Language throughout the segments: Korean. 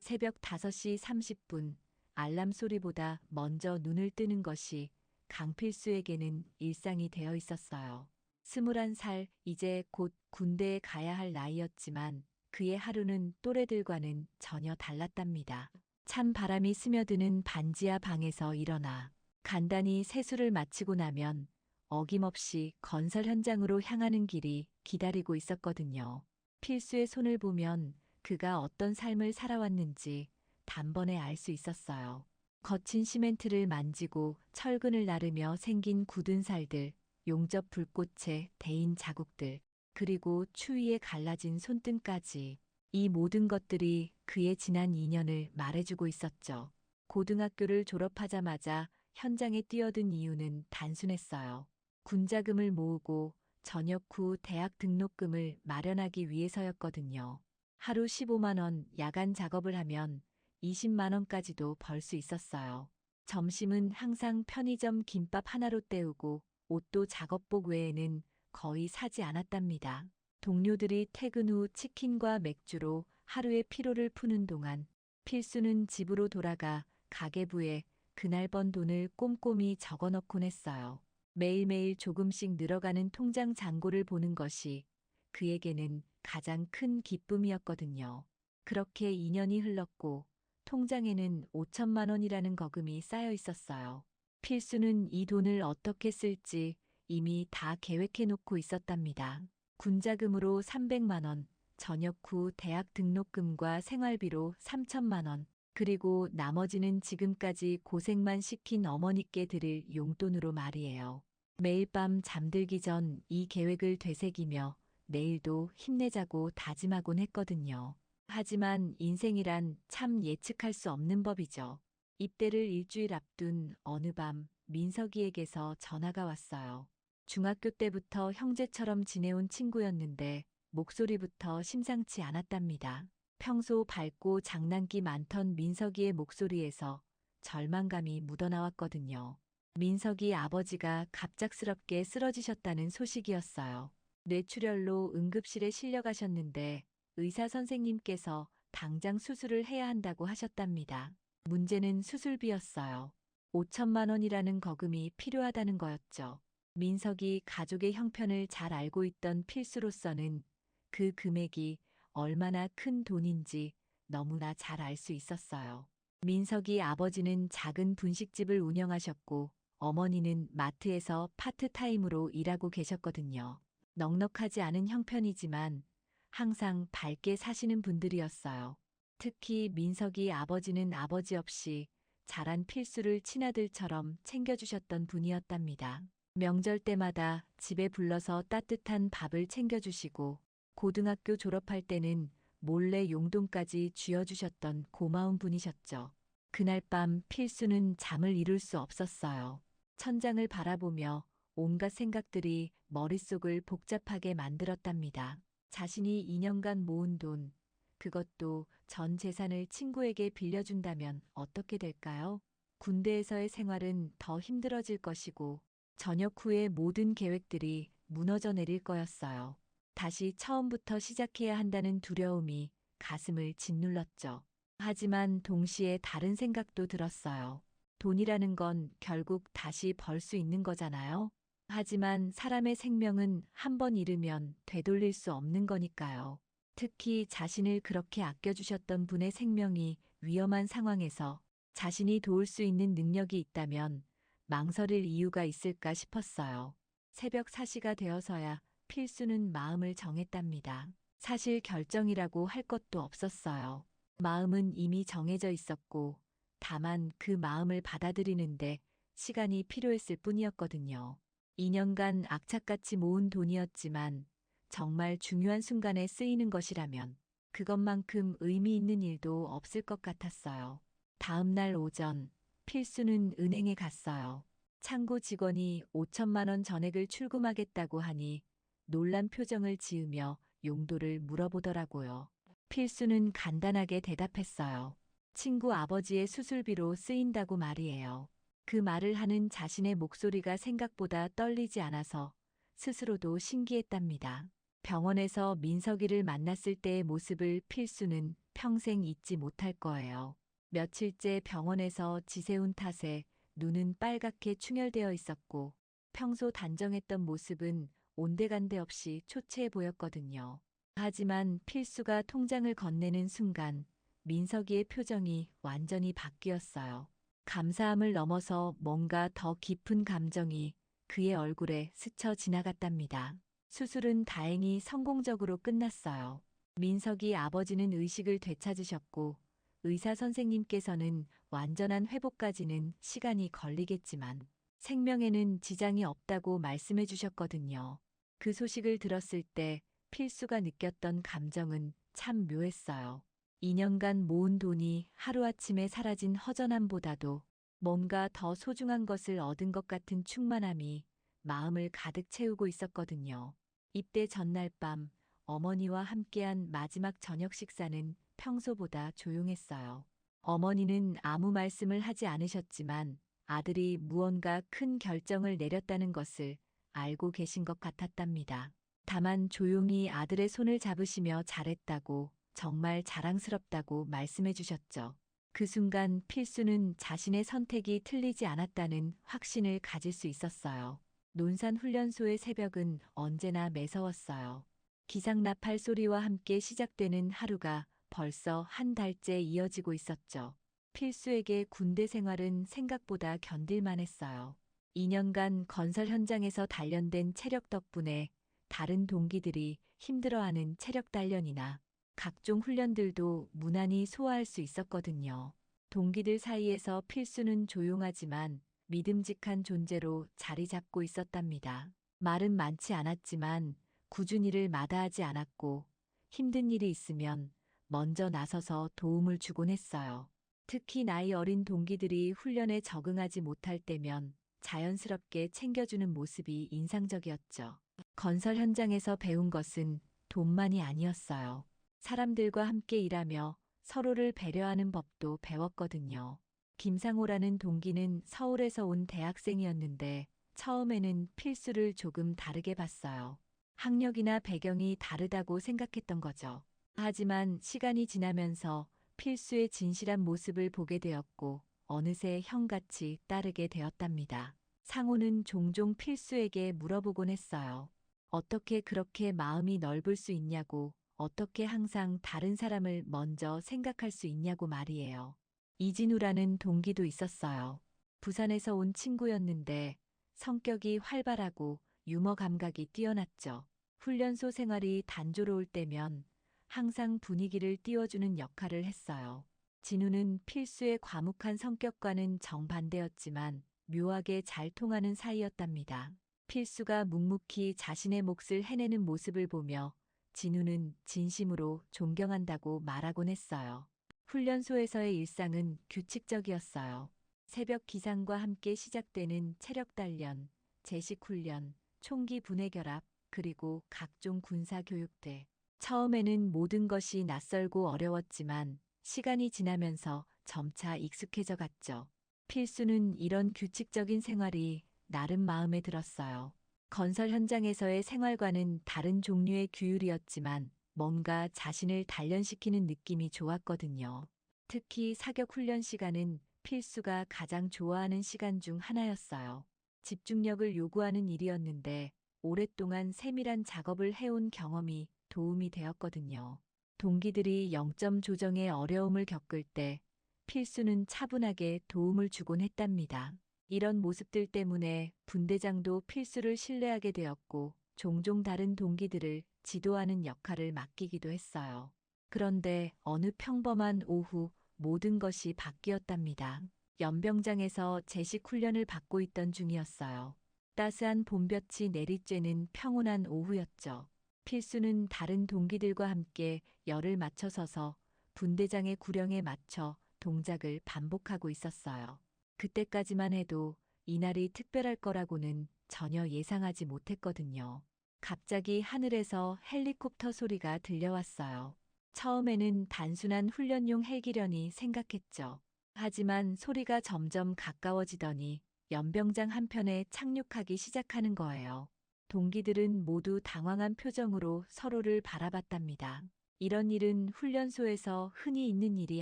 새벽 5시 30분 알람 소리보다 먼저 눈을 뜨는 것이 강필수에게는 일상이 되어 있었어요. 21살 이제 곧 군대에 가야 할 나이였지만 그의 하루는 또래들과는 전혀 달랐답니다. 찬 바람이 스며드는 반지하 방에서 일어나 간단히 세수를 마치고 나면 어김없이 건설 현장으로 향하는 길이 기다리고 있었거든요. 필수의 손을 보면 그가 어떤 삶을 살아왔는지 단번에 알 수 있었어요. 거친 시멘트를 만지고 철근을 나르며 생긴 굳은 살들, 용접 불꽃에 데인 자국들, 그리고 추위에 갈라진 손등까지. 이 모든 것들이 그의 지난 2년을 말해주고 있었죠. 고등학교를 졸업하자마자 현장에 뛰어든 이유는 단순했어요. 군자금을 모으고 전역 후 대학 등록금을 마련하기 위해서였거든요. 하루 15만 원 야간 작업을 하면 20만 원까지도 벌 수 있었어요. 점심은 항상 편의점 김밥 하나로 때우고 옷도 작업복 외에는 거의 사지 않았답니다. 동료들이 퇴근 후 치킨과 맥주로 하루의 피로를 푸는 동안 필수는 집으로 돌아가 가계부에 그날 번 돈을 꼼꼼히 적어 넣곤 했어요. 매일매일 조금씩 늘어가는 통장 잔고를 보는 것이 그에게는 가장 큰 기쁨이었거든요. 그렇게 2년이 흘렀고 통장에는 5천만 원이라는 거금이 쌓여 있었어요. 필수는 이 돈을 어떻게 쓸지 이미 다 계획해 놓고 있었답니다. 군자금으로 300만 원, 전역 후 대학 등록금과 생활비로 3천만 원, 그리고 나머지는 지금까지 고생만 시킨 어머니께 드릴 용돈으로 말이에요. 매일 밤 잠들기 전 이 계획을 되새기며 내일도 힘내자고 다짐하곤 했거든요. 하지만 인생이란 참 예측할 수 없는 법이죠. 입대를 일주일 앞둔 어느 밤 민석이에게서 전화가 왔어요. 중학교 때부터 형제처럼 지내온 친구였는데 목소리부터 심상치 않았답니다. 평소 밝고 장난기 많던 민석이의 목소리에서 절망감이 묻어나왔거든요. 민석이 아버지가 갑작스럽게 쓰러지셨다는 소식이었어요. 뇌출혈로 응급실에 실려가셨는데 의사 선생님께서 당장 수술을 해야 한다고 하셨답니다. 문제는 수술비였어요. 5천만 원이라는 거금이 필요하다는 거였죠. 민석이 가족의 형편을 잘 알고 있던 필수로서는 그 금액이 얼마나 큰 돈인지 너무나 잘 알 수 있었어요. 민석이 아버지는 작은 분식집을 운영하셨고 어머니는 마트에서 파트타임으로 일하고 계셨거든요. 넉넉하지 않은 형편이지만 항상 밝게 사시는 분들이었어요. 특히 민석이 아버지는 아버지 없이 자란 필수를 친아들처럼 챙겨주셨던 분이었답니다. 명절 때마다 집에 불러서 따뜻한 밥을 챙겨주시고 고등학교 졸업할 때는 몰래 용돈까지 쥐어주셨던 고마운 분이셨죠. 그날 밤 필수는 잠을 이룰 수 없었어요. 천장을 바라보며 온갖 생각들이 머릿속을 복잡하게 만들었답니다. 자신이 2년간 모은 돈, 그것도 전 재산을 친구에게 빌려준다면 어떻게 될까요? 군대에서의 생활은 더 힘들어질 것이고 전역 후의 모든 계획들이 무너져 내릴 거였어요. 다시 처음부터 시작해야 한다는 두려움이 가슴을 짓눌렀죠. 하지만 동시에 다른 생각도 들었어요. 돈이라는 건 결국 다시 벌 수 있는 거잖아요. 하지만 사람의 생명은 한 번 잃으면 되돌릴 수 없는 거니까요. 특히 자신을 그렇게 아껴주셨던 분의 생명이 위험한 상황에서 자신이 도울 수 있는 능력이 있다면 망설일 이유가 있을까 싶었어요. 새벽 4시가 되어서야 필수는 마음을 정했답니다. 사실 결정이라고 할 것도 없었어요. 마음은 이미 정해져 있었고 다만 그 마음을 받아들이는데 시간이 필요했을 뿐이었거든요. 2년간 악착같이 모은 돈이었지만 정말 중요한 순간에 쓰이는 것이라면 그것만큼 의미 있는 일도 없을 것 같았어요. 다음 날 오전 필수는 은행에 갔어요. 창구 직원이 5천만 원 전액을 출금하겠다고 하니 놀란 표정을 지으며 용도를 물어보더라고요. 필수는 간단하게 대답했어요. 친구 아버지의 수술비로 쓰인다고 말이에요. 그 말을 하는 자신의 목소리가 생각보다 떨리지 않아서 스스로도 신기했답니다. 병원에서 민석이를 만났을 때의 모습을 필수는 평생 잊지 못할 거예요. 며칠째 병원에서 지새운 탓에 눈은 빨갛게 충혈되어 있었고 평소 단정했던 모습은 온데간데 없이 초췌해 보였거든요. 하지만 필수가 통장을 건네는 순간 민석이의 표정이 완전히 바뀌었어요. 감사함을 넘어서 뭔가 더 깊은 감정이 그의 얼굴에 스쳐 지나갔답니다. 수술은 다행히 성공적으로 끝났어요. 민석이 아버지는 의식을 되찾으셨고 의사 선생님께서는 완전한 회복까지는 시간이 걸리겠지만 생명에는 지장이 없다고 말씀해 주셨거든요. 그 소식을 들었을 때 필수가 느꼈던 감정은 참 묘했어요. 2년간 모은 돈이 하루아침에 사라진 허전함보다도 뭔가 더 소중한 것을 얻은 것 같은 충만함이 마음을 가득 채우고 있었거든요. 입대 전날 밤 어머니와 함께한 마지막 저녁 식사는 평소보다 조용했어요. 어머니는 아무 말씀을 하지 않으셨지만 아들이 무언가 큰 결정을 내렸다는 것을 알고 계신 것 같았답니다. 다만 조용히 아들의 손을 잡으시며 잘했다고, 정말 자랑스럽다고 말씀해 주셨죠. 그 순간 필수는 자신의 선택이 틀리지 않았다는 확신을 가질 수 있었어요. 논산훈련소의 새벽은 언제나 매서웠어요. 기상나팔 소리와 함께 시작되는 하루가 벌써 한 달째 이어지고 있었죠. 필수에게 군대 생활은 생각보다 견딜만 했어요. 2년간 건설 현장에서 단련된 체력 덕분에 다른 동기들이 힘들어하는 체력 단련이나 각종 훈련들도 무난히 소화할 수 있었거든요. 동기들 사이에서 필수는 조용하지만 믿음직한 존재로 자리 잡고 있었답니다. 말은 많지 않았지만 꾸준히를 마다하지 않았고 힘든 일이 있으면 먼저 나서서 도움을 주곤 했어요. 특히 나이 어린 동기들이 훈련에 적응하지 못할 때면 자연스럽게 챙겨주는 모습이 인상적이었죠. 건설 현장에서 배운 것은 돈만이 아니었어요. 사람들과 함께 일하며 서로를 배려하는 법도 배웠거든요. 김상호라는 동기는 서울에서 온 대학생이었는데 처음에는 필수를 조금 다르게 봤어요. 학력이나 배경이 다르다고 생각했던 거죠. 하지만 시간이 지나면서 필수의 진실한 모습을 보게 되었고 어느새 형같이 따르게 되었답니다. 상호는 종종 필수에게 물어보곤 했어요. 어떻게 그렇게 마음이 넓을 수 있냐고, 어떻게 항상 다른 사람을 먼저 생각할 수 있냐고 말이에요. 이진우라는 동기도 있었어요. 부산에서 온 친구였는데 성격이 활발하고 유머 감각이 뛰어났죠. 훈련소 생활이 단조로울 때면 항상 분위기를 띄워주는 역할을 했어요. 진우는 필수의 과묵한 성격과는 정반대였지만 묘하게 잘 통하는 사이였답니다. 필수가 묵묵히 자신의 몫을 해내는 모습을 보며 진우는 진심으로 존경한다고 말하곤 했어요. 훈련소에서의 일상은 규칙적이었어요. 새벽 기상과 함께 시작되는 체력 단련, 제식 훈련, 총기 분해 결합, 그리고 각종 군사 교육들. 처음에는 모든 것이 낯설고 어려웠지만 시간이 지나면서 점차 익숙해져 갔죠. 필수는 이런 규칙적인 생활이 나름 마음에 들었어요. 건설 현장에서의 생활과는 다른 종류의 규율이었지만 뭔가 자신을 단련시키는 느낌이 좋았거든요. 특히 사격 훈련 시간은 필수가 가장 좋아하는 시간 중 하나였어요. 집중력을 요구하는 일이었는데 오랫동안 세밀한 작업을 해온 경험이 도움이 되었거든요. 동기들이 영점 조정에 어려움을 겪을 때 필수는 차분하게 도움을 주곤 했답니다. 이런 모습들 때문에 분대장도 필수를 신뢰하게 되었고 종종 다른 동기들을 지도하는 역할을 맡기기도 했어요. 그런데 어느 평범한 오후 모든 것이 바뀌었답니다. 연병장에서 제식 훈련을 받고 있던 중이었어요. 따스한 봄볕이 내리쬐는 평온한 오후였죠. 필수는 다른 동기들과 함께 열을 맞춰 서서 분대장의 구령에 맞춰 동작을 반복하고 있었어요. 그때까지만 해도 이날이 특별할 거라고는 전혀 예상하지 못했거든요. 갑자기 하늘에서 헬리콥터 소리가 들려왔어요. 처음에는 단순한 훈련용 헬기련이 생각했죠. 하지만 소리가 점점 가까워지더니 연병장 한편에 착륙하기 시작하는 거예요. 동기들은 모두 당황한 표정으로 서로를 바라봤답니다. 이런 일은 훈련소에서 흔히 있는 일이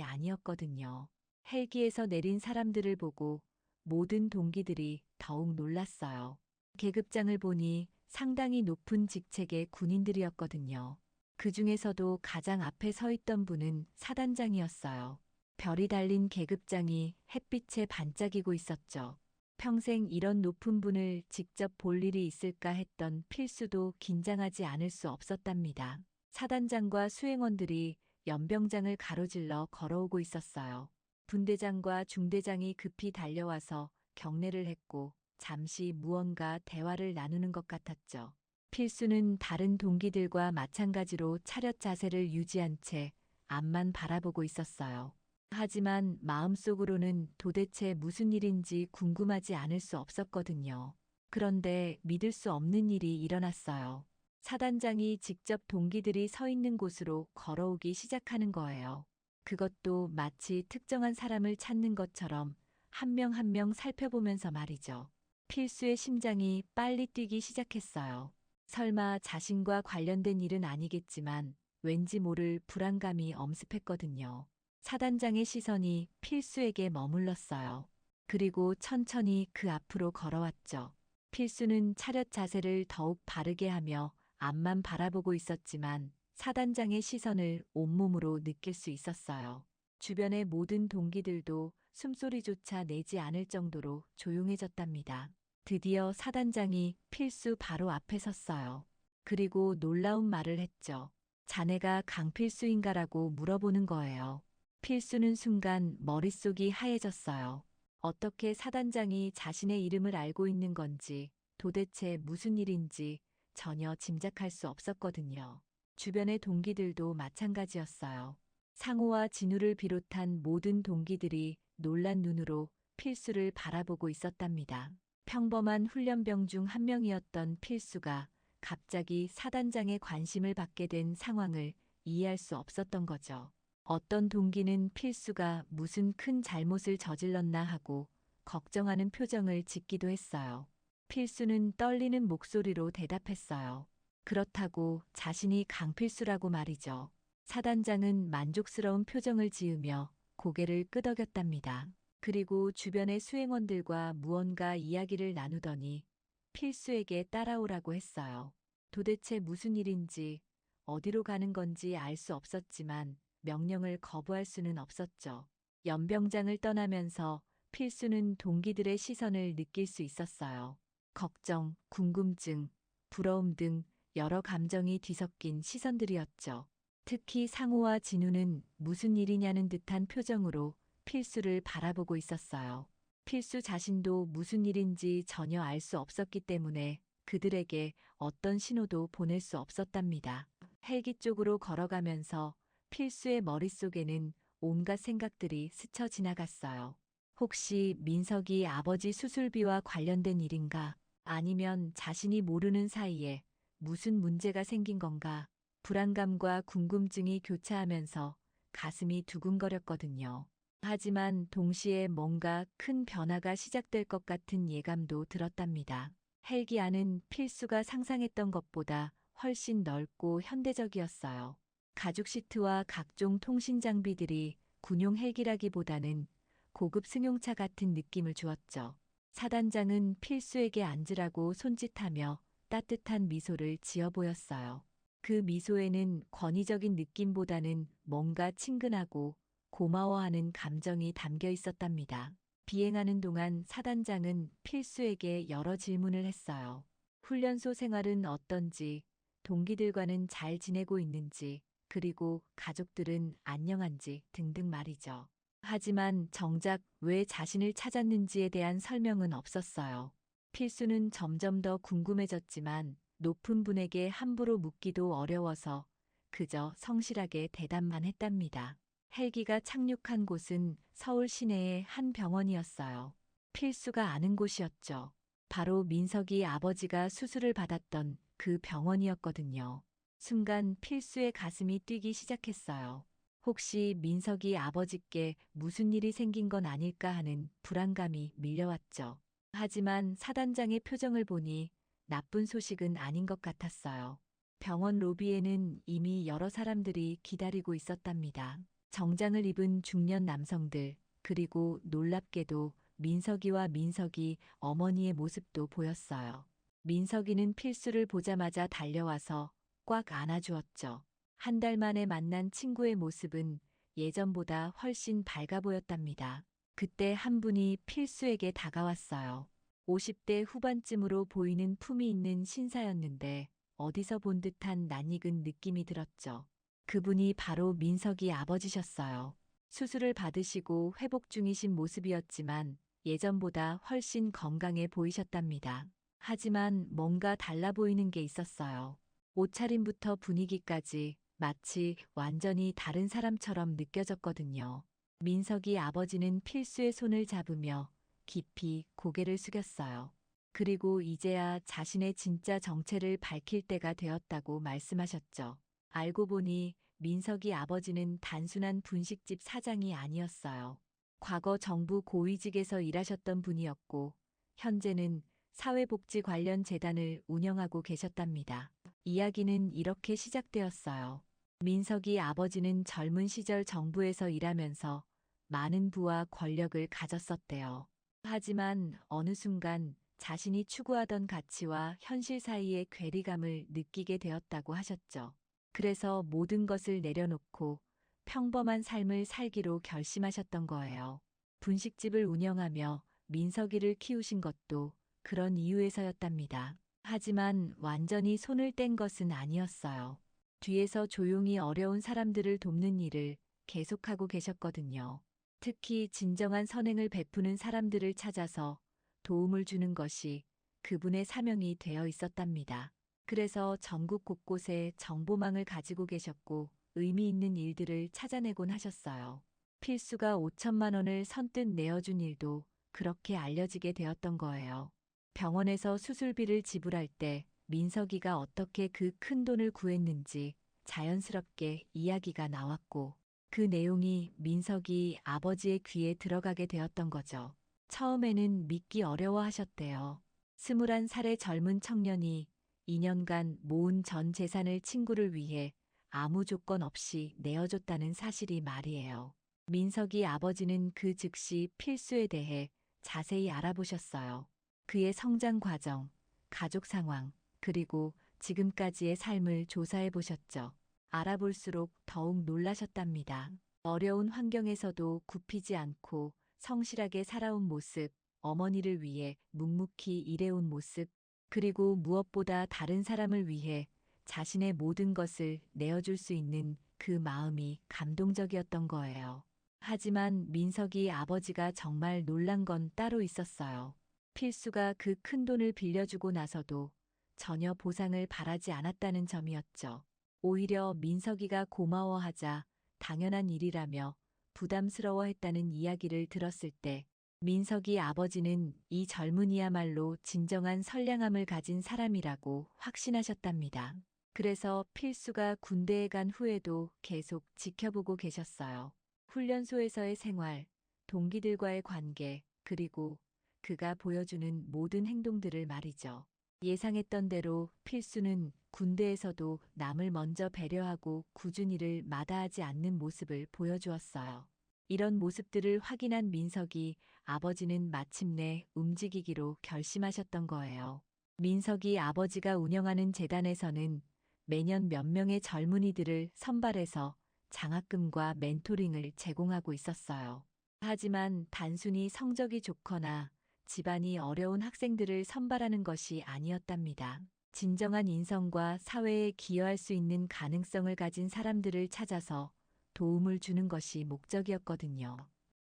아니었거든요. 헬기에서 내린 사람들을 보고 모든 동기들이 더욱 놀랐어요. 계급장을 보니 상당히 높은 직책의 군인들이었거든요. 그 중에서도 가장 앞에 서 있던 분은 사단장이었어요. 별이 달린 계급장이 햇빛에 반짝이고 있었죠. 평생 이런 높은 분을 직접 볼 일이 있을까 했던 필수도 긴장하지 않을 수 없었답니다. 사단장과 수행원들이 연병장을 가로질러 걸어오고 있었어요. 분대장과 중대장이 급히 달려와서 경례를 했고 잠시 무언가 대화를 나누는 것 같았죠. 필수는 다른 동기들과 마찬가지로 차렷 자세를 유지한 채 앞만 바라보고 있었어요. 하지만 마음속으로는 도대체 무슨 일인지 궁금하지 않을 수 없었거든요. 그런데 믿을 수 없는 일이 일어났어요. 사단장이 직접 동기들이 서 있는 곳으로 걸어오기 시작하는 거예요. 그것도 마치 특정한 사람을 찾는 것처럼 한 명 한 명 살펴보면서 말이죠. 필수의 심장이 빨리 뛰기 시작했어요. 설마 자신과 관련된 일은 아니겠지만 왠지 모를 불안감이 엄습했거든요. 사단장의 시선이 필수에게 머물렀어요. 그리고 천천히 그 앞으로 걸어왔죠. 필수는 차렷 자세를 더욱 바르게 하며 앞만 바라보고 있었지만 사단장의 시선을 온몸으로 느낄 수 있었어요. 주변의 모든 동기들도 숨소리조차 내지 않을 정도로 조용해졌답니다. 드디어 사단장이 필수 바로 앞에 섰어요. 그리고 놀라운 말을 했죠. 자네가 강필수인가라고 물어보는 거예요. 필수는 순간 머릿속이 하얘졌어요. 어떻게 사단장이 자신의 이름을 알고 있는 건지, 도대체 무슨 일인지 전혀 짐작할 수 없었거든요. 주변의 동기들도 마찬가지였어요. 상호와 진우를 비롯한 모든 동기들이 놀란 눈으로 필수를 바라보고 있었답니다. 평범한 훈련병 중 한 명이었던 필수가 갑자기 사단장의 관심을 받게 된 상황을 이해할 수 없었던 거죠. 어떤 동기는 필수가 무슨 큰 잘못을 저질렀나 하고 걱정하는 표정을 짓기도 했어요. 필수는 떨리는 목소리로 대답했어요. 그렇다고 자신이 강필수라고 말이죠. 사단장은 만족스러운 표정을 지으며 고개를 끄덕였답니다. 그리고 주변의 수행원들과 무언가 이야기를 나누더니 필수에게 따라오라고 했어요. 도대체 무슨 일인지 어디로 가는 건지 알 수 없었지만 명령을 거부할 수는 없었죠. 연병장을 떠나면서 필수는 동기들의 시선을 느낄 수 있었어요. 걱정, 궁금증, 부러움 등 여러 감정이 뒤섞인 시선들이었죠. 특히 상우와 진우는 무슨 일이냐는 듯한 표정으로 필수를 바라보고 있었어요. 필수 자신도 무슨 일인지 전혀 알 수 없었기 때문에 그들에게 어떤 신호도 보낼 수 없었답니다. 헬기 쪽으로 걸어가면서 필수의 머릿속에는 온갖 생각들이 스쳐 지나갔어요. 혹시 민석이 아버지 수술비와 관련된 일인가? 아니면 자신이 모르는 사이에 무슨 문제가 생긴 건가? 불안감과 궁금증이 교차하면서 가슴이 두근거렸거든요. 하지만 동시에 뭔가 큰 변화가 시작될 것 같은 예감도 들었답니다. 헬기 안은 필수가 상상했던 것보다 훨씬 넓고 현대적이었어요. 가죽 시트와 각종 통신 장비들이 군용 헬기라기보다는 고급 승용차 같은 느낌을 주었죠. 사단장은 필수에게 앉으라고 손짓하며 따뜻한 미소를 지어 보였어요. 그 미소에는 권위적인 느낌보다는 뭔가 친근하고 고마워하는 감정이 담겨 있었답니다. 비행하는 동안 사단장은 필수에게 여러 질문을 했어요. 훈련소 생활은 어떤지, 동기들과는 잘 지내고 있는지, 그리고 가족들은 안녕한지 등등 말이죠. 하지만 정작 왜 자신을 찾았는지에 대한 설명은 없었어요. 필수는 점점 더 궁금해졌지만 높은 분에게 함부로 묻기도 어려워서 그저 성실하게 대답만 했답니다. 헬기가 착륙한 곳은 서울 시내의 한 병원이었어요. 필수가 아는 곳이었죠. 바로 민석이 아버지가 수술을 받았던 그 병원이었거든요. 순간 필수의 가슴이 뛰기 시작했어요. 혹시 민석이 아버지께 무슨 일이 생긴 건 아닐까 하는 불안감이 밀려왔죠. 하지만 사단장의 표정을 보니 나쁜 소식은 아닌 것 같았어요. 병원 로비에는 이미 여러 사람들이 기다리고 있었답니다. 정장을 입은 중년 남성들, 그리고 놀랍게도 민석이와 민석이 어머니의 모습도 보였어요. 민석이는 필수를 보자마자 달려와서 꽉 안아주었죠. 한 달 만에 만난 친구의 모습은 예전보다 훨씬 밝아 보였답니다. 그때 한 분이 필수에게 다가왔어요. 50대 후반쯤으로 보이는 품이 있는 신사였는데 어디서 본 듯한 낯익은 느낌이 들었죠. 그분이 바로 민석이 아버지셨어요. 수술을 받으시고 회복 중이신 모습이었지만 예전보다 훨씬 건강해 보이셨답니다. 하지만 뭔가 달라 보이는 게 있었어요. 옷차림부터 분위기까지 마치 완전히 다른 사람처럼 느껴졌거든요. 민석이 아버지는 필수의 손을 잡으며 깊이 고개를 숙였어요. 그리고 이제야 자신의 진짜 정체를 밝힐 때가 되었다고 말씀하셨죠. 알고 보니 민석이 아버지는 단순한 분식집 사장이 아니었어요. 과거 정부 고위직에서 일하셨던 분이었고, 현재는 사회복지 관련 재단을 운영하고 계셨답니다. 이야기는 이렇게 시작되었어요. 민석이 아버지는 젊은 시절 정부에서 일하면서 많은 부와 권력을 가졌었대요. 하지만 어느 순간 자신이 추구하던 가치와 현실 사이의 괴리감을 느끼게 되었다고 하셨죠. 그래서 모든 것을 내려놓고 평범한 삶을 살기로 결심하셨던 거예요. 분식집을 운영하며 민석이를 키우신 것도 그런 이유에서였답니다. 하지만 완전히 손을 뗀 것은 아니었어요. 뒤에서 조용히 어려운 사람들을 돕는 일을 계속하고 계셨거든요. 특히 진정한 선행을 베푸는 사람들을 찾아서 도움을 주는 것이 그분의 사명이 되어 있었답니다. 그래서 전국 곳곳에 정보망을 가지고 계셨고 의미 있는 일들을 찾아내곤 하셨어요. 필수가 5천만 원을 선뜻 내어준 일도 그렇게 알려지게 되었던 거예요. 병원에서 수술비를 지불할 때 민석이가 어떻게 그 큰 돈을 구했는지 자연스럽게 이야기가 나왔고 그 내용이 민석이 아버지의 귀에 들어가게 되었던 거죠. 처음에는 믿기 어려워하셨대요. 21살의 젊은 청년이 2년간 모은 전 재산을 친구를 위해 아무 조건 없이 내어줬다는 사실이 말이에요. 민석이 아버지는 그 즉시 필수에 대해 자세히 알아보셨어요. 그의 성장 과정, 가족 상황, 그리고 지금까지의 삶을 조사해 보셨죠. 알아볼수록 더욱 놀라셨답니다. 어려운 환경에서도 굽히지 않고 성실하게 살아온 모습, 어머니를 위해 묵묵히 일해온 모습, 그리고 무엇보다 다른 사람을 위해 자신의 모든 것을 내어줄 수 있는 그 마음이 감동적이었던 거예요. 하지만 민석이 아버지가 정말 놀란 건 따로 있었어요. 필수가 그 큰 돈을 빌려주고 나서도 전혀 보상을 바라지 않았다는 점이었죠. 오히려 민석이가 고마워하자 당연한 일이라며 부담스러워했다는 이야기를 들었을 때 민석이 아버지는 이 젊은이야말로 진정한 선량함을 가진 사람이라고 확신하셨답니다. 그래서 필수가 군대에 간 후에도 계속 지켜보고 계셨어요. 훈련소에서의 생활, 동기들과의 관계, 그리고 그가 보여주는 모든 행동들을 말이죠. 예상했던 대로 필수는 군대에서도 남을 먼저 배려하고 꾸준히를 마다하지 않는 모습을 보여주었어요. 이런 모습들을 확인한 민석이 아버지는 마침내 움직이기로 결심하셨던 거예요. 민석이 아버지가 운영하는 재단에서는 매년 몇 명의 젊은이들을 선발해서 장학금과 멘토링을 제공하고 있었어요. 하지만 단순히 성적이 좋거나 집안이 어려운 학생들을 선발하는 것이 아니었답니다. 진정한 인성과 사회에 기여할 수 있는 가능성을 가진 사람들을 찾아서 도움을 주는 것이 목적이었거든요.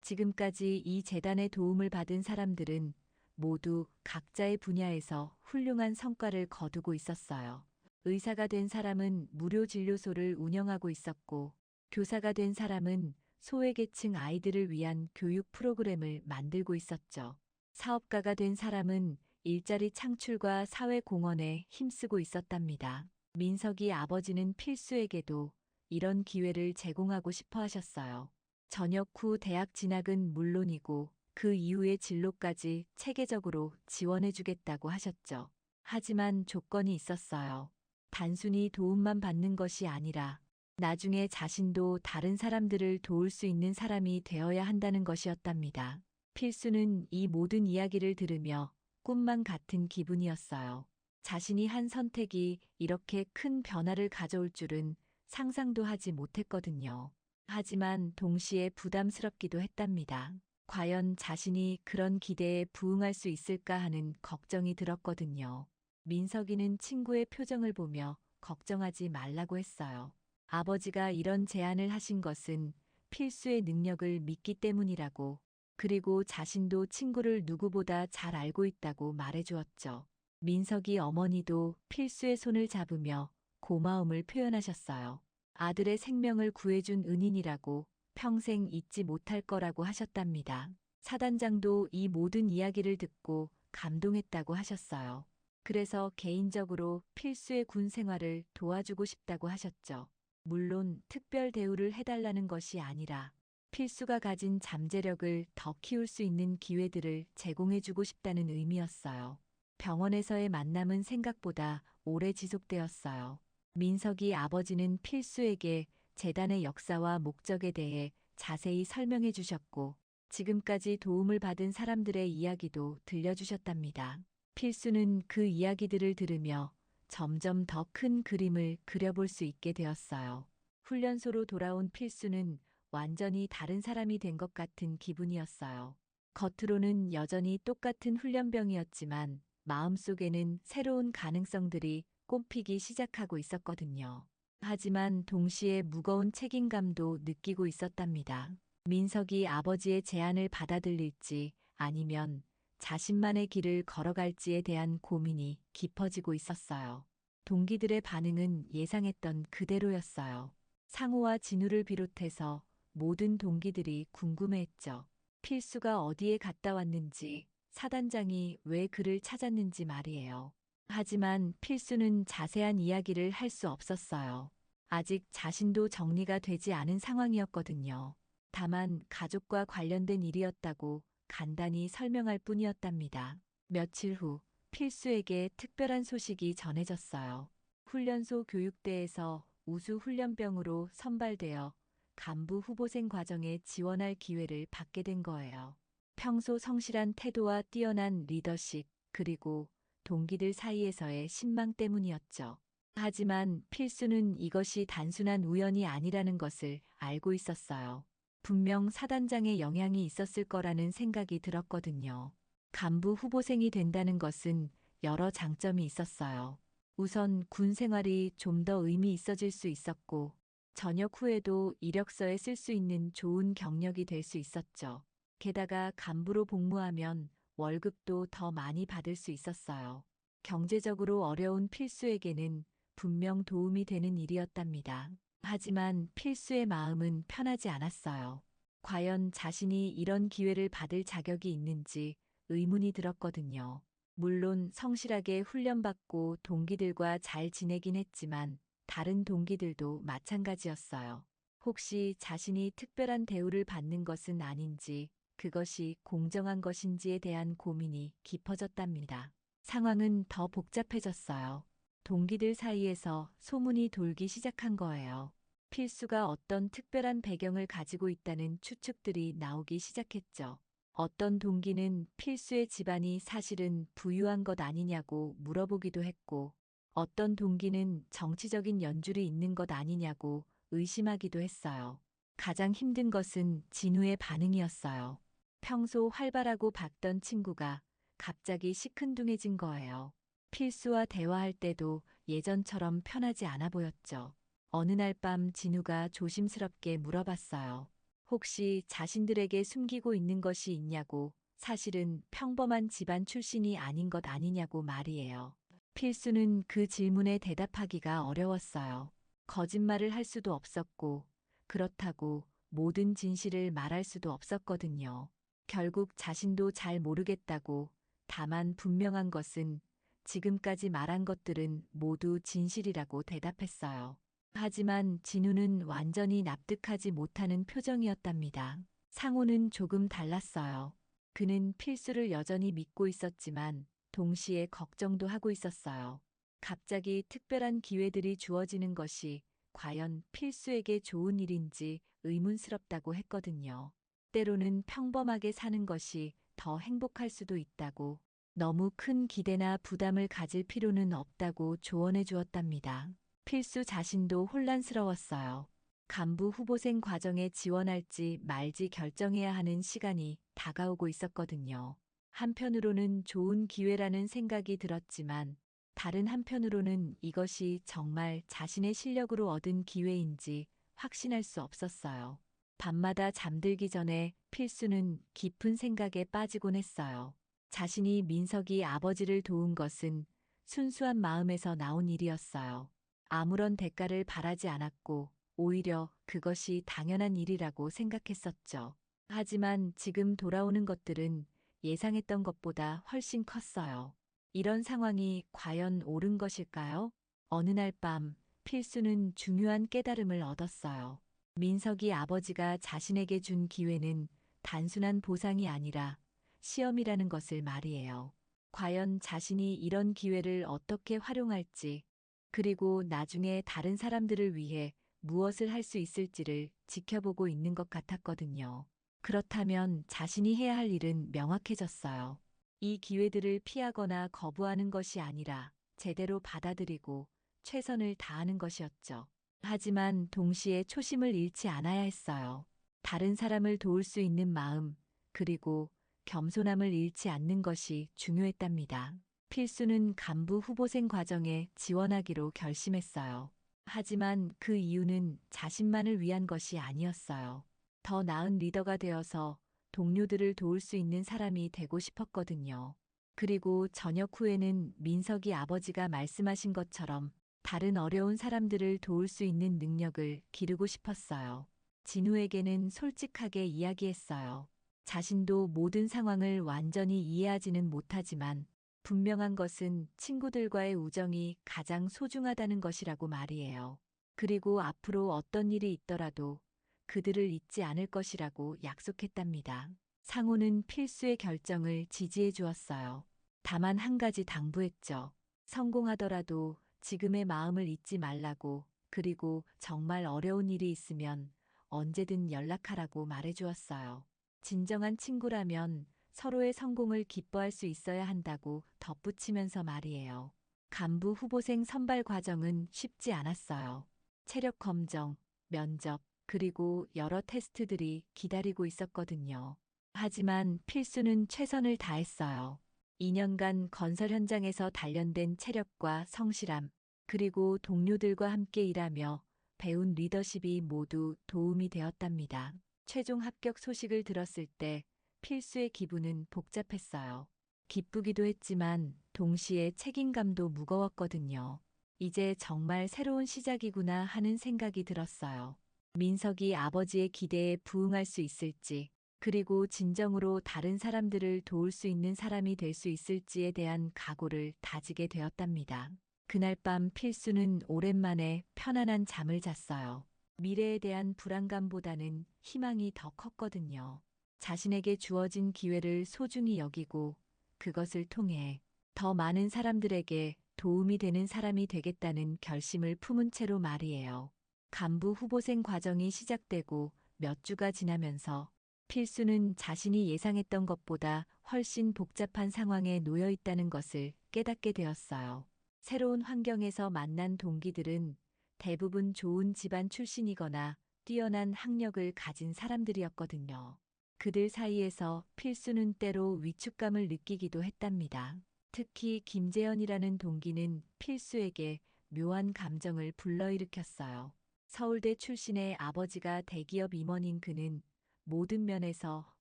지금까지 이 재단의 도움을 받은 사람들은 모두 각자의 분야에서 훌륭한 성과를 거두고 있었어요. 의사가 된 사람은 무료 진료소를 운영하고 있었고, 교사가 된 사람은 소외계층 아이들을 위한 교육 프로그램을 만들고 있었죠. 사업가가 된 사람은 일자리 창출과 사회 공헌에 힘쓰고 있었답니다. 민석이 아버지는 필수에게도 이런 기회를 제공하고 싶어 하셨어요. 전역 후 대학 진학은 물론이고 그 이후의 진로까지 체계적으로 지원해 주겠다고 하셨죠. 하지만 조건이 있었어요. 단순히 도움만 받는 것이 아니라 나중에 자신도 다른 사람들을 도울 수 있는 사람이 되어야 한다는 것이었답니다. 필수는 이 모든 이야기를 들으며 꿈만 같은 기분이었어요. 자신이 한 선택이 이렇게 큰 변화를 가져올 줄은 상상도 하지 못했거든요. 하지만 동시에 부담스럽기도 했답니다. 과연 자신이 그런 기대에 부응할 수 있을까 하는 걱정이 들었거든요. 민석이는 친구의 표정을 보며 걱정하지 말라고 했어요. 아버지가 이런 제안을 하신 것은 필수의 능력을 믿기 때문이라고, 그리고 자신도 친구를 누구보다 잘 알고 있다고 말해주었죠. 민석이 어머니도 필수의 손을 잡으며 고마움을 표현하셨어요. 아들의 생명을 구해준 은인이라고 평생 잊지 못할 거라고 하셨답니다. 사단장도 이 모든 이야기를 듣고 감동했다고 하셨어요. 그래서 개인적으로 필수의 군 생활을 도와주고 싶다고 하셨죠. 물론 특별 대우를 해달라는 것이 아니라 필수가 가진 잠재력을 더 키울 수 있는 기회들을 제공해주고 싶다는 의미였어요. 병원에서의 만남은 생각보다 오래 지속되었어요. 민석이 아버지는 필수에게 재단의 역사와 목적에 대해 자세히 설명해 주셨고, 지금까지 도움을 받은 사람들의 이야기도 들려주셨답니다. 필수는 그 이야기들을 들으며 점점 더 큰 그림을 그려볼 수 있게 되었어요. 훈련소로 돌아온 필수는 완전히 다른 사람이 된 것 같은 기분이었어요. 겉으로는 여전히 똑같은 훈련병이었지만 마음속에는 새로운 가능성들이 꽃피기 시작하고 있었거든요. 하지만 동시에 무거운 책임감도 느끼고 있었답니다. 민석이 아버지의 제안을 받아들일지 아니면 자신만의 길을 걸어갈지에 대한 고민이 깊어지고 있었어요. 동기들의 반응은 예상했던 그대로였어요. 상우와 진우를 비롯해서 모든 동기들이 궁금해했죠. 필수가 어디에 갔다 왔는지, 사단장이 왜 그를 찾았는지 말이에요. 하지만 필수는 자세한 이야기를 할 수 없었어요. 아직 자신도 정리가 되지 않은 상황이었거든요. 다만 가족과 관련된 일이었다고 간단히 설명할 뿐이었답니다. 며칠 후 필수에게 특별한 소식이 전해졌어요. 훈련소 교육대에서 우수 훈련병으로 선발되어 간부 후보생 과정에 지원할 기회를 받게 된 거예요. 평소 성실한 태도와 뛰어난 리더십, 그리고 동기들 사이에서의 신망 때문이었죠. 하지만 필수는 이것이 단순한 우연이 아니라는 것을 알고 있었어요. 분명 사단장의 영향이 있었을 거라는 생각이 들었거든요. 간부 후보생이 된다는 것은 여러 장점이 있었어요. 우선 군 생활이 좀 더 의미 있어질 수 있었고, 전역 후에도 이력서에 쓸 수 있는 좋은 경력이 될 수 있었죠. 게다가 간부로 복무하면 월급도 더 많이 받을 수 있었어요. 경제적으로 어려운 필수에게는 분명 도움이 되는 일이었답니다. 하지만 필수의 마음은 편하지 않았어요. 과연 자신이 이런 기회를 받을 자격이 있는지 의문이 들었거든요. 물론 성실하게 훈련받고 동기들과 잘 지내긴 했지만 다른 동기들도 마찬가지였어요. 혹시 자신이 특별한 대우를 받는 것은 아닌지, 그것이 공정한 것인지에 대한 고민이 깊어졌답니다. 상황은 더 복잡해졌어요. 동기들 사이에서 소문이 돌기 시작한 거예요. 필수가 어떤 특별한 배경을 가지고 있다는 추측들이 나오기 시작했죠. 어떤 동기는 필수의 집안이 사실은 부유한 것 아니냐고 물어보기도 했고, 어떤 동기는 정치적인 연줄이 있는 것 아니냐고 의심하기도 했어요. 가장 힘든 것은 진우의 반응이었어요. 평소 활발하고 밝던 친구가 갑자기 시큰둥해진 거예요. 필수와 대화할 때도 예전처럼 편하지 않아 보였죠. 어느 날 밤 진우가 조심스럽게 물어봤어요. 혹시 자신들에게 숨기고 있는 것이 있냐고, 사실은 평범한 집안 출신이 아닌 것 아니냐고 말이에요. 필수는 그 질문에 대답하기가 어려웠어요. 거짓말을 할 수도 없었고, 그렇다고 모든 진실을 말할 수도 없었거든요. 결국 자신도 잘 모르겠다고, 다만 분명한 것은 지금까지 말한 것들은 모두 진실이라고 대답했어요. 하지만 진우는 완전히 납득하지 못하는 표정이었답니다. 상우는 조금 달랐어요. 그는 필수를 여전히 믿고 있었지만 동시에 걱정도 하고 있었어요. 갑자기 특별한 기회들이 주어지는 것이 과연 필수에게 좋은 일인지 의문스럽다고 했거든요. 때로는 평범하게 사는 것이 더 행복할 수도 있다고, 너무 큰 기대나 부담을 가질 필요는 없다고 조언해 주었답니다. 필수 자신도 혼란스러웠어요. 간부 후보생 과정에 지원할지 말지 결정해야 하는 시간이 다가오고 있었거든요. 한편으로는 좋은 기회라는 생각이 들었지만, 다른 한편으로는 이것이 정말 자신의 실력으로 얻은 기회인지 확신할 수 없었어요. 밤마다 잠들기 전에 필수는 깊은 생각에 빠지곤 했어요. 자신이 민석이 아버지를 도운 것은 순수한 마음에서 나온 일이었어요. 아무런 대가를 바라지 않았고 오히려 그것이 당연한 일이라고 생각했었죠. 하지만 지금 돌아오는 것들은 예상했던 것보다 훨씬 컸어요. 이런 상황이 과연 옳은 것일까요? 어느 날 밤 필수는 중요한 깨달음을 얻었어요. 민석이 아버지가 자신에게 준 기회는 단순한 보상이 아니라 시험이라는 것을 말이에요. 과연 자신이 이런 기회를 어떻게 활용할지, 그리고 나중에 다른 사람들을 위해 무엇을 할 수 있을지를 지켜보고 있는 것 같았거든요. 그렇다면 자신이 해야 할 일은 명확해졌어요. 이 기회들을 피하거나 거부하는 것이 아니라 제대로 받아들이고 최선을 다하는 것이었죠. 하지만 동시에 초심을 잃지 않아야 했어요. 다른 사람을 도울 수 있는 마음, 그리고 겸손함을 잃지 않는 것이 중요했답니다. 필수는 간부 후보생 과정에 지원하기로 결심했어요. 하지만 그 이유는 자신만을 위한 것이 아니었어요. 더 나은 리더가 되어서 동료들을 도울 수 있는 사람이 되고 싶었거든요. 그리고 저녁 후에는 민석이 아버지가 말씀하신 것처럼 다른 어려운 사람들을 도울 수 있는 능력을 기르고 싶었어요. 진우에게는 솔직하게 이야기했어요. 자신도 모든 상황을 완전히 이해하지는 못하지만 분명한 것은 친구들과의 우정이 가장 소중하다는 것이라고 말이에요. 그리고 앞으로 어떤 일이 있더라도 그들을 잊지 않을 것이라고 약속했답니다. 상호는 필수의 결정을 지지해 주었어요. 다만 한 가지 당부했죠. 성공하더라도 지금의 마음을 잊지 말라고, 그리고 정말 어려운 일이 있으면 언제든 연락하라고 말해 주었어요. 진정한 친구라면 서로의 성공을 기뻐할 수 있어야 한다고 덧붙이면서 말이에요. 간부 후보생 선발 과정은 쉽지 않았어요. 체력 검정, 면접, 그리고 여러 테스트들이 기다리고 있었거든요. 하지만 필수는 최선을 다했어요. 2년간 건설 현장에서 단련된 체력과 성실함, 그리고 동료들과 함께 일하며 배운 리더십이 모두 도움이 되었답니다. 최종 합격 소식을 들었을 때 필수의 기분은 복잡했어요. 기쁘기도 했지만 동시에 책임감도 무거웠거든요. 이제 정말 새로운 시작이구나 하는 생각이 들었어요. 민석이 아버지의 기대에 부응할 수 있을지, 그리고 진정으로 다른 사람들을 도울 수 있는 사람이 될 수 있을지에 대한 각오를 다지게 되었답니다. 그날 밤 필수는 오랜만에 편안한 잠을 잤어요. 미래에 대한 불안감보다는 희망이 더 컸거든요. 자신에게 주어진 기회를 소중히 여기고 그것을 통해 더 많은 사람들에게 도움이 되는 사람이 되겠다는 결심을 품은 채로 말이에요. 간부 후보생 과정이 시작되고 몇 주가 지나면서 필수는 자신이 예상했던 것보다 훨씬 복잡한 상황에 놓여 있다는 것을 깨닫게 되었어요. 새로운 환경에서 만난 동기들은 대부분 좋은 집안 출신이거나 뛰어난 학력을 가진 사람들이었거든요. 그들 사이에서 필수는 때로 위축감을 느끼기도 했답니다. 특히 김재현이라는 동기는 필수에게 묘한 감정을 불러일으켰어요. 서울대 출신의 아버지가 대기업 임원인 그는 모든 면에서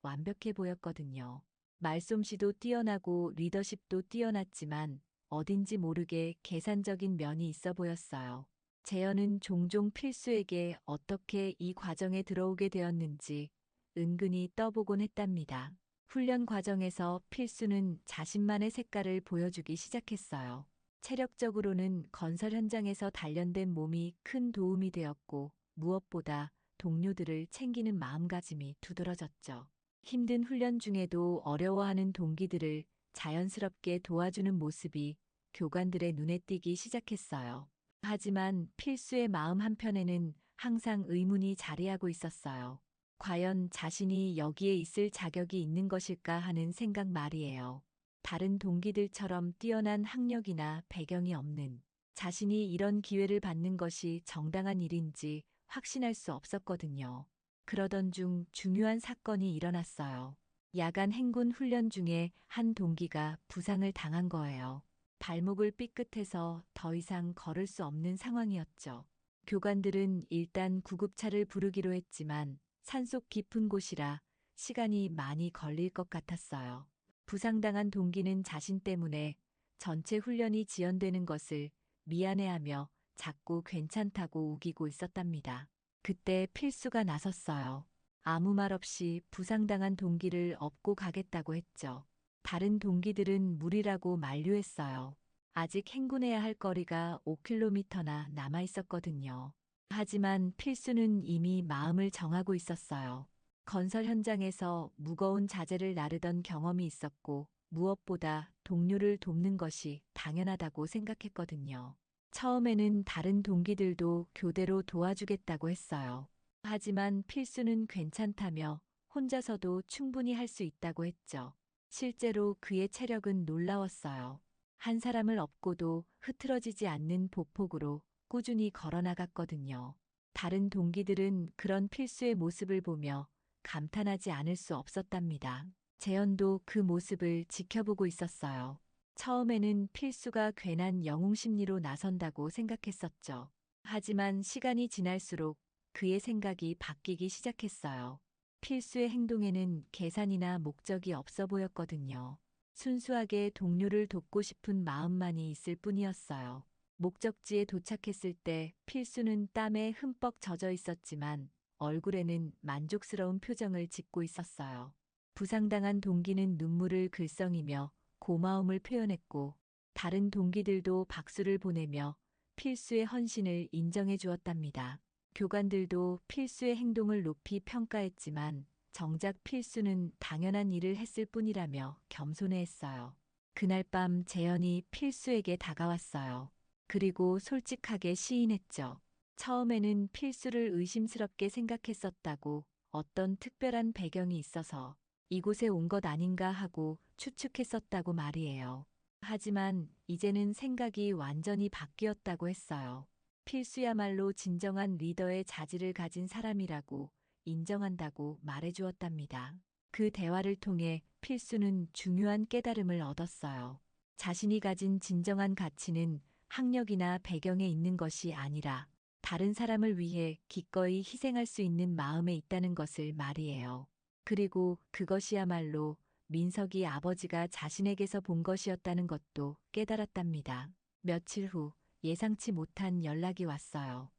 완벽해 보였거든요. 말솜씨도 뛰어나고 리더십도 뛰어났지만 어딘지 모르게 계산적인 면이 있어 보였어요. 재현은 종종 필수에게 어떻게 이 과정에 들어오게 되었는지 은근히 떠보곤 했답니다. 훈련 과정에서 필수는 자신만의 색깔을 보여주기 시작했어요. 체력적으로는 건설 현장에서 단련된 몸이 큰 도움이 되었고 무엇보다 동료들을 챙기는 마음가짐이 두드러졌죠. 힘든 훈련 중에도 어려워하는 동기들을 자연스럽게 도와주는 모습이 교관들의 눈에 띄기 시작했어요. 하지만 필수의 마음 한편에는 항상 의문이 자리하고 있었어요. 과연 자신이 여기에 있을 자격이 있는 것일까 하는 생각 말이에요. 다른 동기들처럼 뛰어난 학력이나 배경이 없는 자신이 이런 기회를 받는 것이 정당한 일인지 확신할 수 없었거든요. 그러던 중 중요한 사건이 일어났어요. 야간 행군 훈련 중에 한 동기가 부상을 당한 거예요. 발목을 삐끗해서 더 이상 걸을 수 없는 상황이었죠. 교관들은 일단 구급차를 부르기로 했지만 산속 깊은 곳이라 시간이 많이 걸릴 것 같았어요. 부상당한 동기는 자신 때문에 전체 훈련이 지연되는 것을 미안해하며 자꾸 괜찮다고 우기고 있었답니다. 그때 필수가 나섰어요. 아무 말 없이 부상당한 동기를 업고 가겠다고 했죠. 다른 동기들은 무리라고 만류했어요. 아직 행군해야 할 거리가 5km나 남아 있었거든요. 하지만 필수는 이미 마음을 정하고 있었어요. 건설 현장에서 무거운 자재를 나르던 경험이 있었고 무엇보다 동료를 돕는 것이 당연하다고 생각했거든요. 처음에는 다른 동기들도 교대로 도와주겠다고 했어요. 하지만 필수는 괜찮다며 혼자서도 충분히 할 수 있다고 했죠. 실제로 그의 체력은 놀라웠어요. 한 사람을 업고도 흐트러지지 않는 보폭으로 꾸준히 걸어나갔거든요. 다른 동기들은 그런 필수의 모습을 보며 감탄하지 않을 수 없었답니다. 재현도 그 모습을 지켜보고 있었어요. 처음에는 필수가 괜한 영웅심리로 나선다고 생각했었죠. 하지만 시간이 지날수록 그의 생각이 바뀌기 시작했어요. 필수의 행동에는 계산이나 목적이 없어 보였거든요. 순수하게 동료를 돕고 싶은 마음만이 있을 뿐이었어요. 목적지에 도착했을 때 필수는 땀에 흠뻑 젖어 있었지만 얼굴에는 만족스러운 표정을 짓고 있었어요. 부상당한 동기는 눈물을 글썽이며 고마움을 표현했고 다른 동기들도 박수를 보내며 필수의 헌신을 인정해 주었답니다. 교관들도 필수의 행동을 높이 평가했지만 정작 필수는 당연한 일을 했을 뿐이라며 겸손해했어요. 그날 밤 재현이 필수에게 다가왔어요. 그리고 솔직하게 시인했죠. 처음에는 필수를 의심스럽게 생각했었다고 어떤 특별한 배경이 있어서 이곳에 온 것 아닌가 하고 추측했었다고 말이에요. 하지만 이제는 생각이 완전히 바뀌었다고 했어요. 필수야말로 진정한 리더의 자질을 가진 사람이라고 인정한다고 말해주었답니다. 그 대화를 통해 필수는 중요한 깨달음을 얻었어요. 자신이 가진 진정한 가치는 학력이나 배경에 있는 것이 아니라 다른 사람을 위해 기꺼이 희생할 수 있는 마음에 있다는 것을 말이에요. 그리고 그것이야말로 민석이 아버지가 자신에게서 본 것이었다는 것도 깨달았답니다. 며칠 후 예상치 못한 연락이 왔어요.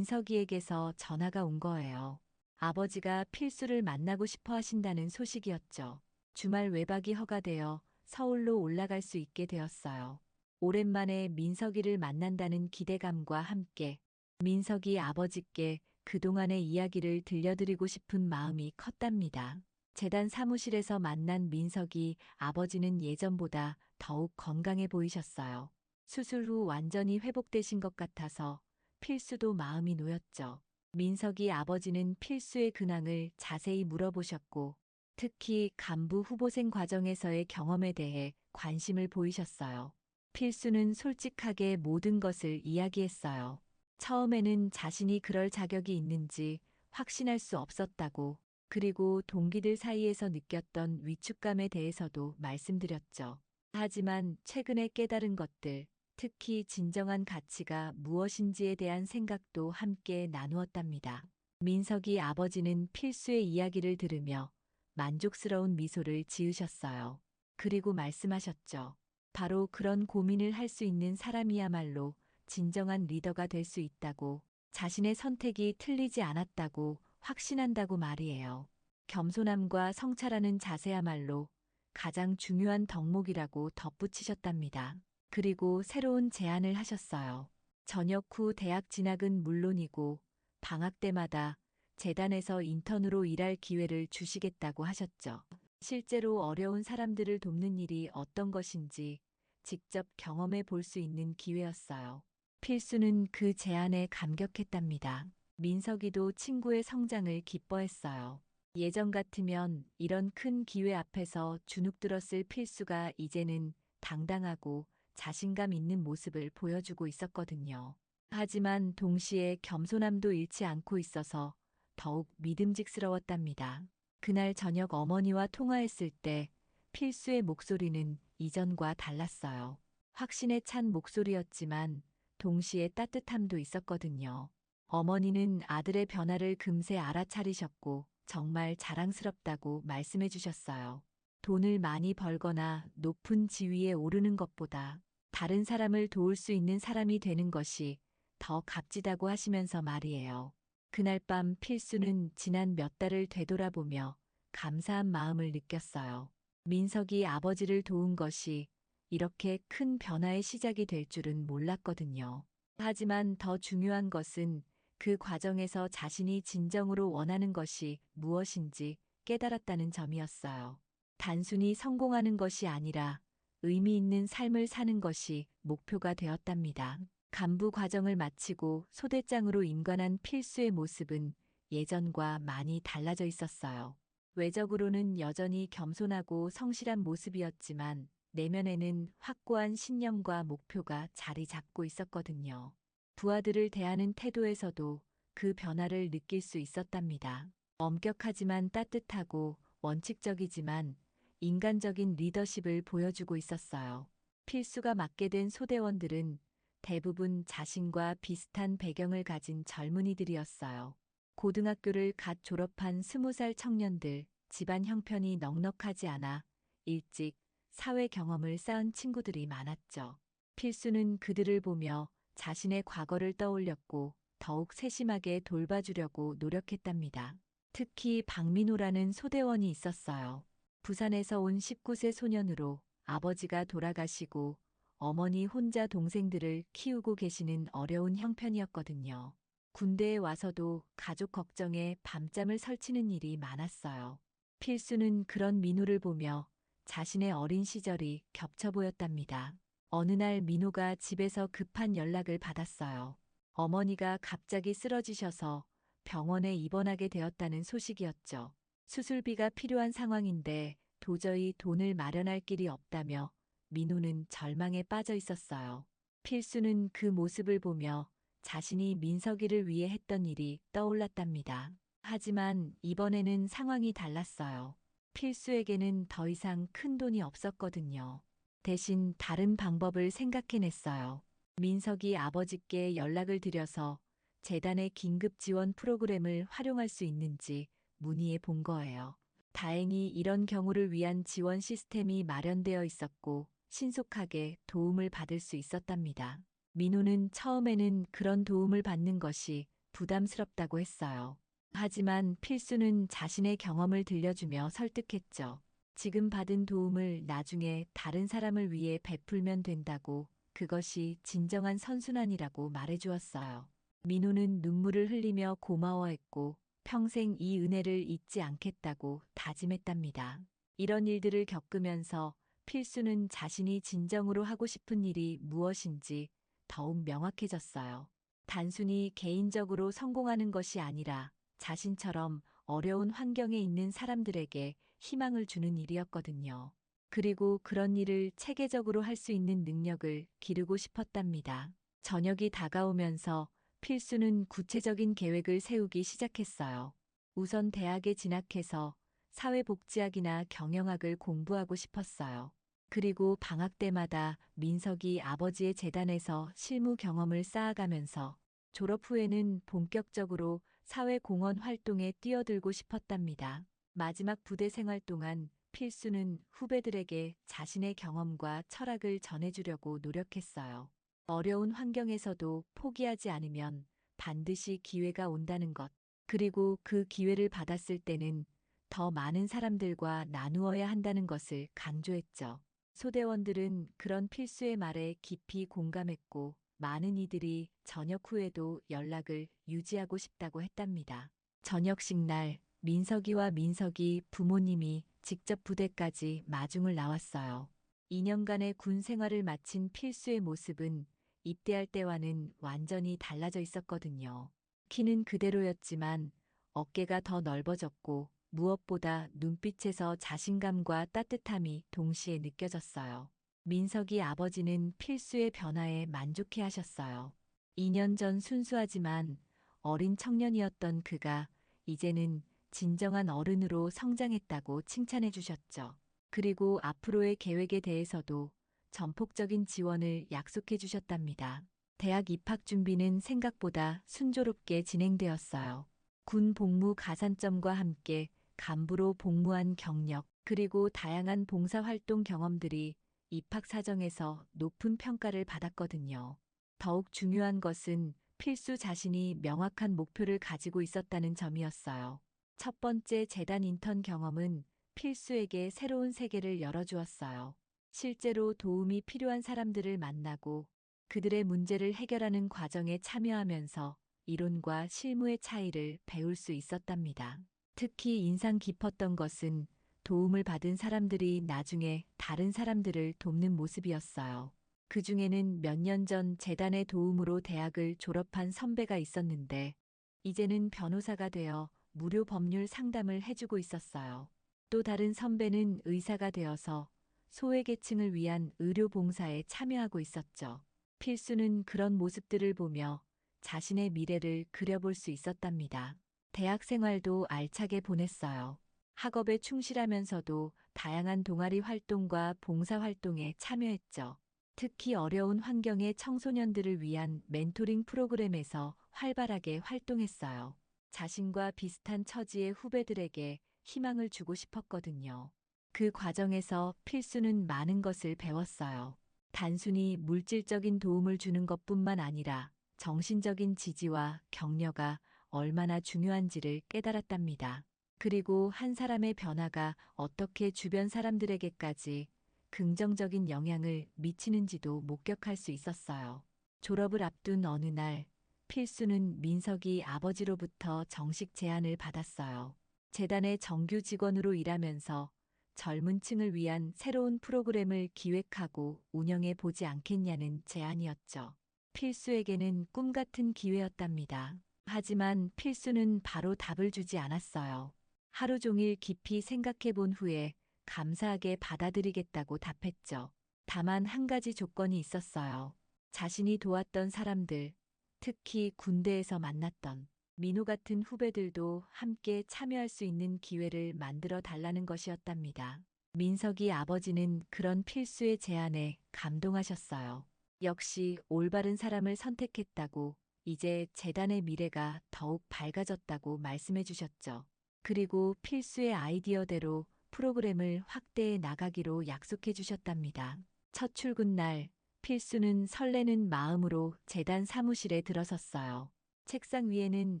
민석이에게서 전화가 온 거예요. 아버지가 필수를 만나고 싶어 하신다는 소식이었죠. 주말 외박이 허가되어 서울로 올라갈 수 있게 되었어요. 오랜만에 민석이를 만난다는 기대감과 함께 민석이 아버지께 그동안의 이야기를 들려드리고 싶은 마음이 컸답니다. 재단 사무실에서 만난 민석이 아버지는 예전보다 더욱 건강해 보이셨어요. 수술 후 완전히 회복되신 것 같아서 필수도 마음이 놓였죠. 민석이 아버지는 필수의 근황을 자세히 물어보셨고 특히 간부 후보생 과정에서의 경험에 대해 관심을 보이셨어요. 필수는 솔직하게 모든 것을 이야기했어요. 처음에는 자신이 그럴 자격이 있는지 확신할 수 없었다고, 그리고 동기들 사이에서 느꼈던 위축감에 대해서도 말씀드렸죠. 하지만 최근에 깨달은 것들, 특히 진정한 가치가 무엇인지에 대한 생각도 함께 나누었답니다. 민석이 아버지는 필수의 이야기를 들으며 만족스러운 미소를 지으셨어요. 그리고 말씀하셨죠. 바로 그런 고민을 할 수 있는 사람이야말로 진정한 리더가 될 수 있다고, 자신의 선택이 틀리지 않았다고 확신한다고 말이에요. 겸손함과 성찰하는 자세야말로 가장 중요한 덕목이라고 덧붙이셨답니다. 그리고 새로운 제안을 하셨어요. 저녁 후 대학 진학은 물론이고 방학 때마다 재단에서 인턴으로 일할 기회를 주시겠다고 하셨죠. 실제로 어려운 사람들을 돕는 일이 어떤 것인지 직접 경험해 볼 수 있는 기회였어요. 필수는 그 제안에 감격했답니다. 민석이도 친구의 성장을 기뻐했어요. 예전 같으면 이런 큰 기회 앞에서 주눅들었을 필수가 이제는 당당하고 자신감 있는 모습을 보여주고 있었거든요. 하지만 동시에 겸손함도 잃지 않고 있어서 더욱 믿음직스러웠답니다. 그날 저녁 어머니와 통화했을 때 필수의 목소리는 이전과 달랐어요. 확신에 찬 목소리였지만 동시에 따뜻함도 있었거든요. 어머니는 아들의 변화를 금세 알아차리셨고 정말 자랑스럽다고 말씀해 주셨어요. 돈을 많이 벌거나 높은 지위에 오르는 것보다 다른 사람을 도울 수 있는 사람이 되는 것이 더 값지다고 하시면서 말이에요. 그날 밤 필수는 지난 몇 달을 되돌아보며 감사한 마음을 느꼈어요. 민석이 아버지를 도운 것이 이렇게 큰 변화의 시작이 될 줄은 몰랐거든요. 하지만 더 중요한 것은 그 과정에서 자신이 진정으로 원하는 것이 무엇인지 깨달았다는 점이었어요. 단순히 성공하는 것이 아니라 의미 있는 삶을 사는 것이 목표가 되었답니다. 간부 과정을 마치고 소대장으로 임관한 필수의 모습은 예전과 많이 달라져 있었어요. 외적으로는 여전히 겸손하고 성실한 모습이었지만 내면에는 확고한 신념과 목표가 자리 잡고 있었거든요. 부하들을 대하는 태도에서도 그 변화를 느낄 수 있었답니다. 엄격하지만 따뜻하고 원칙적이지만 인간적인 리더십을 보여주고 있었어요. 필수가 맡게 된 소대원들은 대부분 자신과 비슷한 배경을 가진 젊은이들이었어요. 고등학교를 갓 졸업한 20살 청년들, 집안 형편이 넉넉하지 않아 일찍 사회 경험을 쌓은 친구들이 많았죠. 필수는 그들을 보며 자신의 과거를 떠올렸고 더욱 세심하게 돌봐주려고 노력했답니다. 특히 박민호라는 소대원이 있었어요. 부산에서 온 19세 소년으로 아버지가 돌아가시고 어머니 혼자 동생들을 키우고 계시는 어려운 형편이었거든요. 군대에 와서도 가족 걱정에 밤잠을 설치는 일이 많았어요. 필수는 그런 민호를 보며 자신의 어린 시절이 겹쳐 보였답니다. 어느 날 민호가 집에서 급한 연락을 받았어요. 어머니가 갑자기 쓰러지셔서 병원에 입원하게 되었다는 소식이었죠. 수술비가 필요한 상황인데 도저히 돈을 마련할 길이 없다며 민호는 절망에 빠져 있었어요. 필수는 그 모습을 보며 자신이 민석이를 위해 했던 일이 떠올랐답니다. 하지만 이번에는 상황이 달랐어요. 필수에게는 더 이상 큰 돈이 없었거든요. 대신 다른 방법을 생각해냈어요. 민석이 아버지께 연락을 드려서 재단의 긴급 지원 프로그램을 활용할 수 있는지 문의해 본 거예요. 다행히 이런 경우를 위한 지원 시스템이 마련되어 있었고 신속하게 도움을 받을 수 있었답니다. 민호는 처음에는 그런 도움을 받는 것이 부담스럽다고 했어요. 하지만 필수는 자신의 경험을 들려주며 설득했죠. 지금 받은 도움을 나중에 다른 사람을 위해 베풀면 된다고, 그것이 진정한 선순환이라고 말해주었어요. 민호는 눈물을 흘리며 고마워했고 평생 이 은혜를 잊지 않겠다고 다짐했답니다. 이런 일들을 겪으면서 필수는 자신이 진정으로 하고 싶은 일이 무엇인지 더욱 명확해졌어요. 단순히 개인적으로 성공하는 것이 아니라 자신처럼 어려운 환경에 있는 사람들에게 희망을 주는 일이었거든요. 그리고 그런 일을 체계적으로 할 수 있는 능력을 기르고 싶었답니다. 저녁이 다가오면서 필수는 구체적인 계획을 세우기 시작했어요. 우선 대학에 진학해서 사회복지학이나 경영학을 공부하고 싶었어요. 그리고 방학 때마다 민석이 아버지의 재단에서 실무 경험을 쌓아가면서 졸업 후에는 본격적으로 사회공헌 활동에 뛰어들고 싶었답니다. 마지막 부대 생활 동안 필수는 후배들에게 자신의 경험과 철학을 전해주려고 노력했어요. 어려운 환경에서도 포기하지 않으면 반드시 기회가 온다는 것, 그리고 그 기회를 받았을 때는 더 많은 사람들과 나누어야 한다는 것을 강조했죠. 소대원들은 그런 필수의 말에 깊이 공감했고 많은 이들이 저녁 후에도 연락을 유지하고 싶다고 했답니다. 저녁식 날 민석이와 민석이 부모님이 직접 부대까지 마중을 나왔어요. 2년간의 군 생활을 마친 필수의 모습은 입대할 때와는 완전히 달라져 있었거든요. 키는 그대로였지만 어깨가 더 넓어졌고 무엇보다 눈빛에서 자신감과 따뜻함이 동시에 느껴졌어요. 민석이 아버지는 필수의 변화에 만족해 하셨어요. 2년 전 순수하지만 어린 청년이었던 그가 이제는 진정한 어른으로 성장했다고 칭찬해 주셨죠. 그리고 앞으로의 계획에 대해서도 전폭적인 지원을 약속해 주셨답니다. 대학 입학 준비는 생각보다 순조롭게 진행되었어요. 군 복무 가산점과 함께 간부로 복무한 경력, 그리고 다양한 봉사활동 경험들이 입학 사정에서 높은 평가를 받았거든요. 더욱 중요한 것은 필수 자신이 명확한 목표를 가지고 있었다는 점이었어요. 첫 번째 재단 인턴 경험은 필수에게 새로운 세계를 열어주었어요. 실제로 도움이 필요한 사람들을 만나고 그들의 문제를 해결하는 과정에 참여하면서 이론과 실무의 차이를 배울 수 있었답니다. 특히 인상 깊었던 것은 도움을 받은 사람들이 나중에 다른 사람들을 돕는 모습이었어요. 그 중에는 몇 년 전 재단의 도움으로 대학을 졸업한 선배가 있었는데 이제는 변호사가 되어 무료 법률 상담을 해주고 있었어요. 또 다른 선배는 의사가 되어서 소외계층을 위한 의료 봉사에 참여하고 있었죠. 필수는 그런 모습들을 보며 자신의 미래를 그려볼 수 있었답니다. 대학 생활도 알차게 보냈어요. 학업에 충실하면서도 다양한 동아리 활동과 봉사 활동에 참여했죠. 특히 어려운 환경의 청소년들을 위한 멘토링 프로그램에서 활발하게 활동했어요. 자신과 비슷한 처지의 후배들에게 희망을 주고 싶었거든요. 그 과정에서 필수는 많은 것을 배웠어요. 단순히 물질적인 도움을 주는 것뿐만 아니라 정신적인 지지와 격려가 얼마나 중요한지를 깨달았답니다. 그리고 한 사람의 변화가 어떻게 주변 사람들에게까지 긍정적인 영향을 미치는지도 목격할 수 있었어요. 졸업을 앞둔 어느 날, 필수는 민석이 아버지로부터 정식 제안을 받았어요. 재단의 정규 직원으로 일하면서 젊은 층을 위한 새로운 프로그램을 기획하고 운영해 보지 않겠냐는 제안이었죠. 필수에게는 꿈 같은 기회였답니다. 하지만 필수는 바로 답을 주지 않았어요. 하루 종일 깊이 생각해 본 후에 감사하게 받아들이겠다고 답했죠. 다만 한 가지 조건이 있었어요. 자신이 도왔던 사람들, 특히 군대에서 만났던 민호 같은 후배들도 함께 참여할 수 있는 기회를 만들어 달라는 것이었답니다. 민석이 아버지는 그런 필수의 제안에 감동하셨어요. 역시 올바른 사람을 선택했다고, 이제 재단의 미래가 더욱 밝아졌다고 말씀해 주셨죠. 그리고 필수의 아이디어대로 프로그램을 확대해 나가기로 약속해 주셨답니다. 첫 출근 날, 필수는 설레는 마음으로 재단 사무실에 들어섰어요. 책상 위에는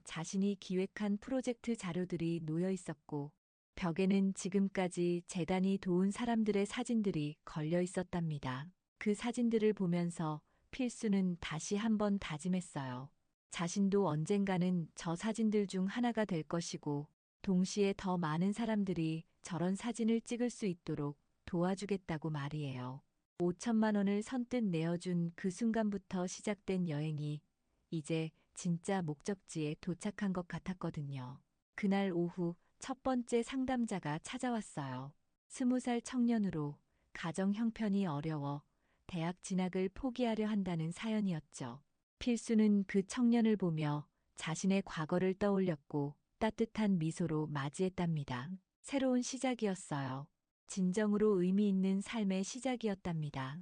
자신이 기획한 프로젝트 자료들이 놓여 있었고, 벽에는 지금까지 재단이 도운 사람들의 사진들이 걸려 있었답니다. 그 사진들을 보면서 필수는 다시 한번 다짐했어요. 자신도 언젠가는 저 사진들 중 하나가 될 것이고, 동시에 더 많은 사람들이 저런 사진을 찍을 수 있도록 도와주겠다고 말이에요. 5천만 원을 선뜻 내어준 그 순간부터 시작된 여행이 이제 진짜 목적지에 도착한 것 같았거든요. 그날 오후 첫 번째 상담자가 찾아왔어요. 20살 청년으로 가정 형편이 어려워 대학 진학을 포기하려 한다는 사연이었죠. 필수는 그 청년을 보며 자신의 과거를 떠올렸고 따뜻한 미소로 맞이했답니다. 새로운 시작이었어요. 진정으로 의미 있는 삶의 시작이었답니다.